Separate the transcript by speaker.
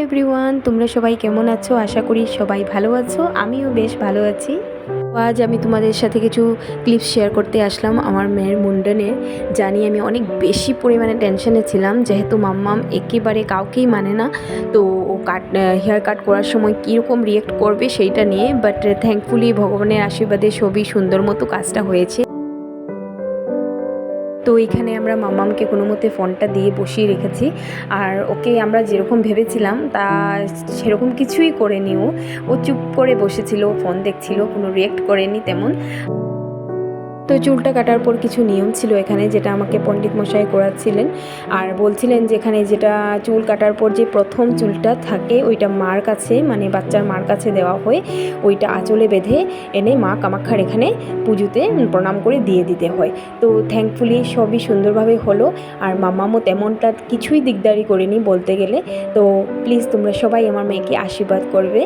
Speaker 1: Everyone, তোমরা সবাই কেমন আছো? আশা করি সবাই ভালো আছো। আমিও বেশ ভালো আছি। আজ আমি তোমাদের সাথে কিছু ক্লিপস শেয়ার করতে আসলাম আমার মেয়ের মুন্ডনের। জানি আমি অনেক বেশি পরিমাণে টেনশনে ছিলাম, যেহেতু মাম্মাম একেবারে কাউকেই মানে না। তো ও হেয়ার কাট করার সময় কীরকম রিয়েক্ট করবে সেইটা নিয়ে, বাট থ্যাঙ্কফুলি ভগবানের আশীর্বাদে সবই সুন্দর মতো কাজটা হয়েছে। তো এইখানে আমরা মাম্মামকে কোনো মতে ফোনটা দিয়ে বসিয়ে রেখেছি, আর ওকে আমরা যেরকম ভেবেছিলাম তা সেরকম কিছুই করেনি। ও চুপ করে বসেছিল, ফোন দেখছিল, কোনো রিয়েক্ট করেনি তেমন। তো চুলটা কাটার পর কিছু নিয়ম ছিল এখানে, যেটা আমাকে পণ্ডিত মশাই করাচ্ছিলেন, আর বলছিলেন যে এখানে যেটা চুল কাটার পর যে প্রথম চুলটা থাকে ওইটা মার কাছে, মানে বাচ্চার মার কাছে দেওয়া হয়, ওইটা আঁচলে বেঁধে এনে মা কামাখ্যার এখানে পুজোতে প্রণাম করে দিয়ে দিতে হয়। তো থ্যাঙ্কফুলি সবই সুন্দরভাবে হলো, আর মাম্মামও তেমনটা কিছুই দিকদারি করেনি বলতে গেলে। তো প্লিজ তোমরা সবাই আমার মেয়েকে আশীর্বাদ করবে।